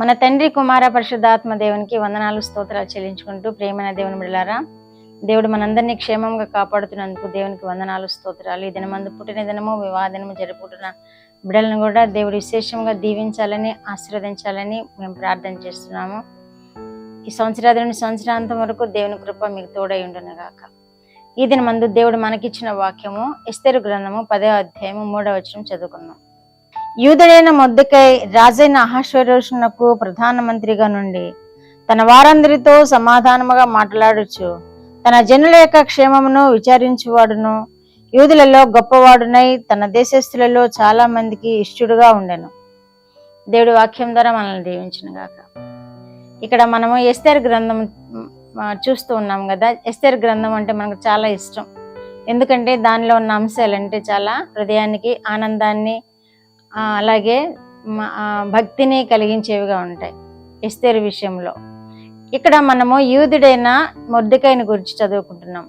మన తండ్రి కుమార పరిశుద్ధాత్మ దేవునికి వందనాలు స్తోత్రాలు చెల్లించుకుంటూ ప్రేమైన దేవుని బిడ్డలారా, దేవుడు మనందరినీ క్షేమంగా కాపాడుతున్నందుకు దేవునికి వందనాలు స్తోత్రాలు. ఈ దినమందు పుట్టిన దినము వివాహ దినము జరుపుకుంటున్న బిడ్డలను కూడా దేవుడు విశేషంగా దీవించాలని ఆశీర్వదించాలని మేము ప్రార్థన చేస్తున్నాము. ఈ సంవత్సరాది నుండి సంవత్సరాంతం వరకు దేవుని కృప మీకు తోడై ఉండును గాక. ఈ దినమందు దేవుడు మనకిచ్చిన వాక్యము ఎస్తేరు గ్రంథము 10వ అధ్యాయము 3వ వచనం చదువుకుందాం. యూదుడైన మొర్దెకై రాజైన అహష్వేరోషునకు ప్రధానమంత్రిగా నుండి తన వారందరితో సమాధానముగా మాట్లాడుచు తన జనుల యొక్క క్షేమమును విచారించువాడును, యూదులలో గొప్పవాడునై తన దేశస్థులలో చాలా మందికి ఇష్టడుగా ఉండెను. దేవుడి వాక్యం ద్వారా మనల్ని దీవించును గాక. ఇక్కడ మనము ఎస్తేరు గ్రంథం చూస్తూ ఉన్నాం కదా. ఎస్తేరు గ్రంథం అంటే మనకు చాలా ఇష్టం. ఎందుకంటే దానిలో ఉన్న అంశాలు అంటే చాలా హృదయానికి ఆనందాన్ని అలాగే భక్తిని కలిగించేవిగా ఉంటాయి. ఎస్తేరు విషయంలో ఇక్కడ మనము యూదుడైన మొర్దెకైని గురించి చదువుకుంటున్నాం.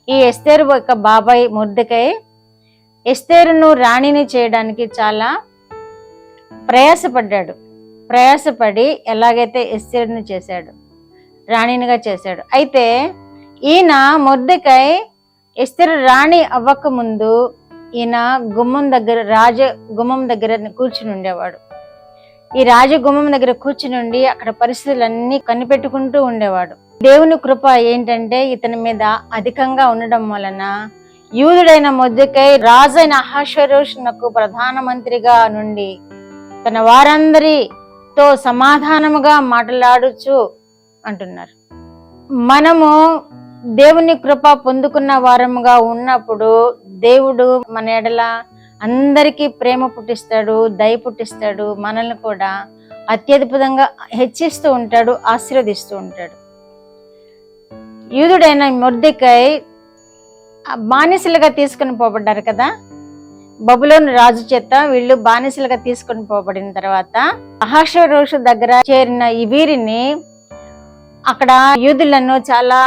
ఈ ఎస్తేరు యొక్క బాబాయ్ మొర్దెకై ఎస్తేరును రాణిని చేయడానికి చాలా ప్రయాసపడి ఎలాగైతే ఎస్తేరును చేశాడు, రాణినిగా చేశాడు. అయితే ఈయన మొర్దెకై ఎస్తేరు రాణి అవ్వక ముందు ఈయన రాజగుమ్మం దగ్గర కూర్చుని ఉండేవాడు. ఈ రాజగుమ్మం దగ్గర కూర్చుని ఉండి అక్కడ పరిస్థితులన్నీ కనిపెట్టుకుంటూ ఉండేవాడు. దేవుని కృప ఏంటంటే ఇతని మీద అధికంగా ఉండడం వలన యూదుడైన మొర్దెకై రాజైన అహష్వేరోషునకు ప్రధానమంత్రిగా నుండి తన వారందరితో సమాధానముగా మాట్లాడుచు అంటున్నారు. మనము దేవుని కృప పొందుకున్న వారముగా ఉన్నప్పుడు దేవుడు మన ఎడల అందరికీ ప్రేమ పుట్టిస్తాడు, దయ పుట్టిస్తాడు. మనల్ని కూడా అత్యద్భుతంగా హెచ్చిస్తూ ఉంటాడు, ఆశీర్వదిస్తూ ఉంటాడు. యూదుడైన మొర్దెకై బానిసలుగా తీసుకుని పోబడ్డారు కదా. బబులోను రాజు చేత వీళ్ళు బానిసలుగా తీసుకుని పోబడిన తర్వాత అహష్వేరోషు దగ్గర చేరిన ఈ వీరిని అక్కడ యూదులను చాలా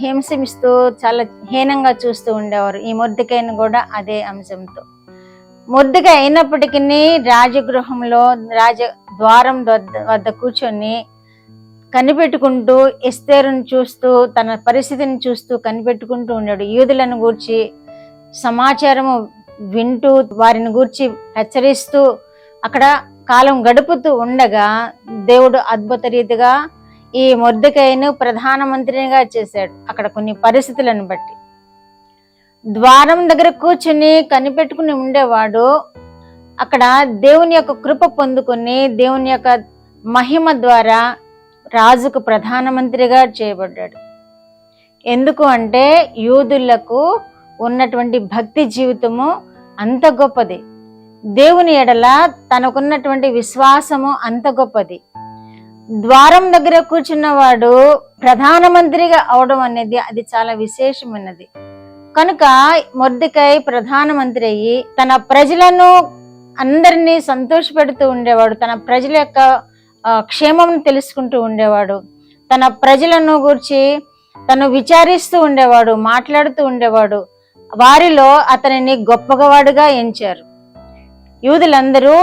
హింసిస్తూ చాలా హీనంగా చూస్తూ ఉండేవారు. ఈ మొర్దెకైని కూడా అదే అంశంతో మొర్దెకై అయినప్పటికీ రాజగృహంలో ద్వారం వద్ద కూర్చొని కనిపెట్టుకుంటూ ఎస్తేరును చూస్తూ తన పరిస్థితిని చూస్తూ కనిపెట్టుకుంటూ ఉన్నాడు. యూదులను గూర్చి సమాచారము వింటూ వారిని గూర్చి హెచ్చరిస్తూ అక్కడ కాలం గడుపుతూ ఉండగా దేవుడు అద్భుత రీతిగా ఈ మొర్దెకైను ప్రధానమంత్రిగా చేశాడు. అక్కడ కొన్ని పరిస్థితులను బట్టి ద్వారం దగ్గర కూర్చుని కనిపెట్టుకుని ఉండేవాడు అక్కడ దేవుని యొక్క కృప పొందుకుని దేవుని యొక్క మహిమ ద్వారా రాజుకు ప్రధానమంత్రిగా చేయబడ్డాడు. ఎందుకు అంటే యూదులకు ఉన్నటువంటి భక్తి జీవితము అంత గొప్పది, దేవుని ఎడల తనకున్నటువంటి విశ్వాసము అంత గొప్పది. ద్వారం దగ్గర కూర్చున్నవాడు ప్రధానమంత్రిగా అవడం అనేది అది చాలా విశేషమైనది. కనుక మొర్దెకై ప్రధానమంత్రి అయ్యి తన ప్రజలను అందరినీ సంతోషపెడుతూ ఉండేవాడు. తన ప్రజల యొక్క క్షేమం తెలుసుకుంటూ ఉండేవాడు. తన ప్రజలను గురించి తను విచారిస్తూ ఉండేవాడు, మాట్లాడుతూ ఉండేవాడు. వారిలో అతనిని గొప్పవాడుగా ఎంచారు. యూదులందరూ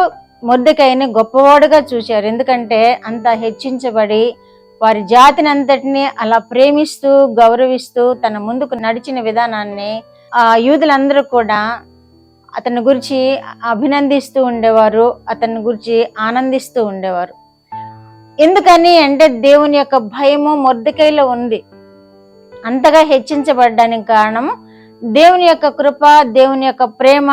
మొర్దెకైని గొప్పవాడుగా చూశారు. ఎందుకంటే అంత హెచ్చించబడి వారి జాతిని అంతటిని అలా ప్రేమిస్తూ గౌరవిస్తూ తన ముందుకు నడిచిన విధానాన్ని యూదులందరూ కూడా అతని గురించి అభినందిస్తూ ఉండేవారు, అతని గురించి ఆనందిస్తూ ఉండేవారు. ఎందుకని అంటే దేవుని యొక్క భయము మొర్దెకైలో ఉంది. అంతగా హెచ్చించబడ్డానికి కారణం దేవుని యొక్క కృప, దేవుని యొక్క ప్రేమ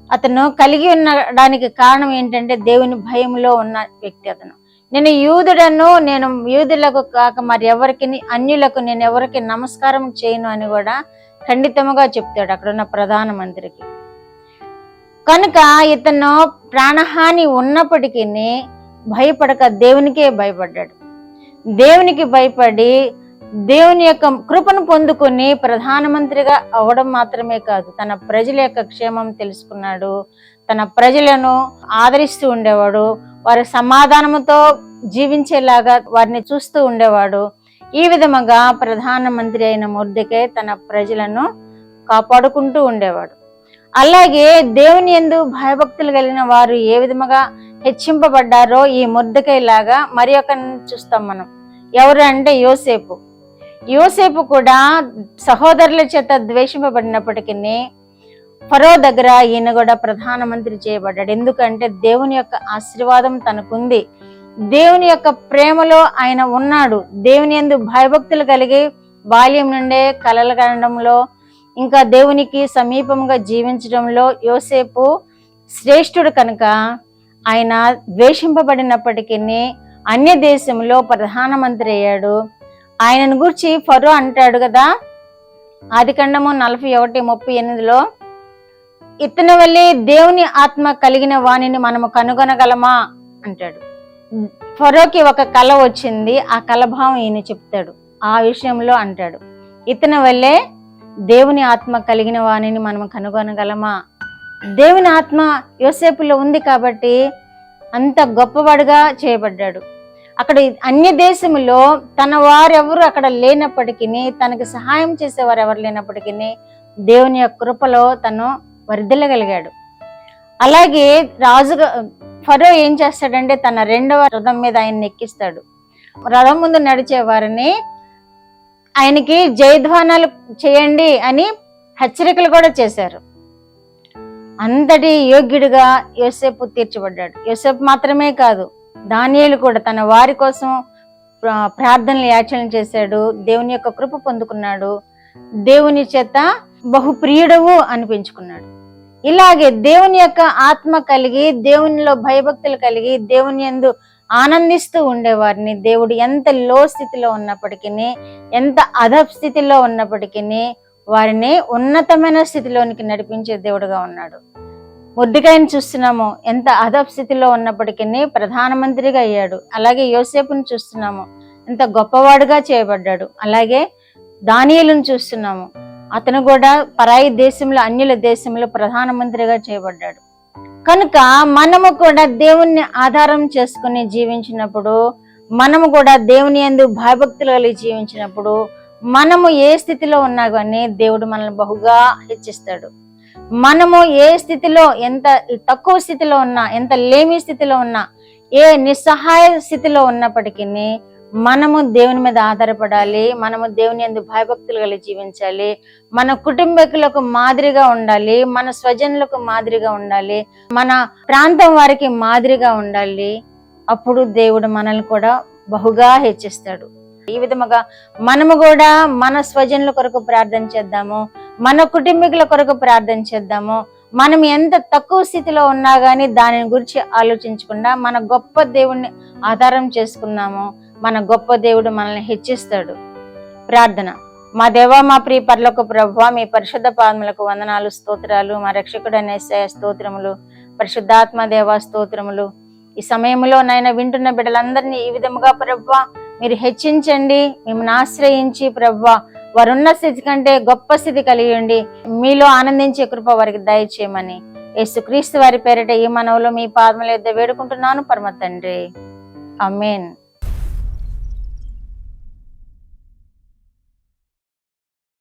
అతను కలిగి ఉండడానికి కారణం ఏంటంటే దేవుని భయంలో ఉన్న వ్యక్తి అతను. నేను యూదులకు కాక మరి ఎవరికి అన్యులకు నేను ఎవరికి నమస్కారం చేయను అని కూడా ఖండితముగా చెప్తాడు అక్కడ ఉన్న ప్రధానమంత్రికి. కనుక ఇతను ప్రాణహాని ఉన్నప్పటికీ భయపడక దేవునికే భయపడ్డాడు. దేవునికి భయపడి దేవుని యొక్క కృపను పొందుకుని ప్రధానమంత్రిగా అవడం మాత్రమే కాదు, తన ప్రజల యొక్క క్షేమం తెలుసుకున్నాడు. తన ప్రజలను ఆదరిస్తూ ఉండేవాడు, వారి సమాధానంతో జీవించేలాగా వారిని చూస్తూ ఉండేవాడు. ఈ విధముగా ప్రధానమంత్రి అయిన మొర్దెకై తన ప్రజలను కాపాడుకుంటూ ఉండేవాడు. అలాగే దేవుని యందు భయభక్తులు కలిగిన వారు ఏ విధముగా హెచ్చింపబడ్డారో ఈ మొర్దెకై లాగా మరి ఒకరిని చూస్తాం మనం. ఎవరు అంటే యోసేపు. యోసేపు కూడా సహోదరుల చేత ద్వేషింపబడినప్పటికీ ఫరో దగ్గర ఈయన కూడా ప్రధానమంత్రి చేయబడ్డాడు. ఎందుకంటే దేవుని యొక్క ఆశీర్వాదం తనకుంది, దేవుని యొక్క ప్రేమలో ఆయన ఉన్నాడు. దేవుని యందు భయభక్తులు కలిగి బాల్యం నుండే కలలు కనడంలో ఇంకా దేవునికి సమీపంగా జీవించడంలో యోసేపు శ్రేష్ఠుడు కనుక ఆయన ద్వేషింపబడినప్పటికీ అన్య దేశంలో ప్రధానమంత్రి అయ్యాడు. ఆయనను గురించి ఫరో అంటాడు కదా, ఆదికాండము 41:38 ఇతని వల్లే దేవుని ఆత్మ కలిగిన వాణిని మనము కనుగొనగలమా అంటాడు. ఫరోకి ఒక కళ వచ్చింది, ఆ కళభావం ఈయన చెప్తాడు. ఆ విషయంలో అంటాడు, ఇతని వల్లే దేవుని ఆత్మ కలిగిన వాణిని మనము కనుగొనగలమా. దేవుని ఆత్మ యోసేపులో ఉంది కాబట్టి అంత గొప్పవాడుగా చేయబడ్డాడు. అక్కడ అన్య దేశంలో తన వారెవరు అక్కడ లేనప్పటికీ, తనకి సహాయం చేసేవారు ఎవరు లేనప్పటికీ దేవుని యొక్క కృపలో తను వర్ధిల్లగలిగాడు. అలాగే రాజుగా ఫరో ఏం చేస్తాడంటే తన రెండవ రథం మీద ఆయన్ని ఎక్కిస్తాడు. రథం ముందు నడిచే వారిని ఆయనకి జయధ్వానాలు చేయండి అని హెచ్చరికలు కూడా చేశారు. అంతటి యోగ్యుడిగా యోసేపు తీర్చబడ్డాడు. యోసేపు మాత్రమే కాదు, దానియేలు కూడా తన వారి కోసం ప్రార్థనలు యాచన చేశాడు. దేవుని యొక్క కృప పొందుకున్నాడు, దేవుని చేత బహుప్రియుడవు అనిపించుకున్నాడు. ఇలాగే దేవుని యొక్క ఆత్మ కలిగి దేవునిలో భయభక్తులు కలిగి దేవుని యందు ఆనందిస్తూ ఉండేవారిని దేవుడు ఎంత లో స్థితిలో ఉన్నప్పటికీ, ఎంత అధప్ స్థితిలో ఉన్నప్పటికీ వారిని ఉన్నతమైన స్థితిలోనికి నడిపించే దేవుడుగా ఉన్నాడు. మొర్దెకైని చూస్తున్నాము, ఎంత అధప్ స్థితిలో ఉన్నప్పటికీ ప్రధానమంత్రిగా అయ్యాడు. అలాగే యోసేపుని చూస్తున్నాము, ఎంత గొప్పవాడుగా చేయబడ్డాడు. అలాగే దానియేలును చూస్తున్నాము, అతను కూడా పరాయి దేశంలో అన్యుల దేశంలో ప్రధానమంత్రిగా చేయబడ్డాడు. కనుక మనము కూడా దేవుణ్ణి ఆధారం చేసుకుని జీవించినప్పుడు, మనము కూడా దేవుని యందు భయభక్తులు కలిగి జీవించినప్పుడు, మనము ఏ స్థితిలో ఉన్నా కానీ దేవుడు మనల్ని బహుగా హెచ్చిస్తాడు. మనము ఏ స్థితిలో, ఎంత తక్కువ స్థితిలో ఉన్నా, ఎంత లేమి స్థితిలో ఉన్నా, ఏ నిస్సహాయ స్థితిలో ఉన్నప్పటికీ మనము దేవుని మీద ఆధారపడాలి. మనము దేవుని యందు భయభక్తులు కలిగి జీవించాలి. మన కుటుంబీకులకు మాదిరిగా ఉండాలి, మన స్వజనులకు మాదిరిగా ఉండాలి, మన ప్రాంతం వారికి మాదిరిగా ఉండాలి. అప్పుడు దేవుడు మనల్ని కూడా బహుగా హెచ్చిస్తాడు. ఈ విధముగా మనము కూడా మన స్వజనుల కొరకు ప్రార్థన చేద్దాము, మన కుటుంబీకుల కొరకు ప్రార్థన చేద్దాము. మనం ఎంత తక్కువ స్థితిలో ఉన్నా గానీ దాని గురించి ఆలోచించకుండా మన గొప్ప దేవుణ్ణి ఆధారం చేసుకున్నాము, మన గొప్ప దేవుడు మనల్ని హెచ్చిస్తాడు. ప్రార్థన. మా దేవా, మా ప్రియ పరలోక ప్రభువా, మీ పరిశుద్ధ పాదములకు వందనాలు, స్తోత్రాలు. మా రక్షకుడైన యేసయ్య స్తోత్రములు, పరిశుద్ధాత్మ దేవా స్తోత్రములు. ఈ సమయంలో నాయన వింటున్న బిడ్డలందరినీ ఈ విధముగా ప్రభువా మీరు హెచ్చించండి. మిమ్మల్ని ఆశ్రయించి ప్రభువా వారున్న స్థితి కంటే గొప్ప స్థితి కలిగి మీలో ఆనందించే కృప వారికి దయచేయమని యేసుక్రీస్తు వారి పేరిట ఈ మనవులో మీ పాదముల యొద్ద వేడుకుంటున్నాను పరమ తండ్రి. ఆమేన్.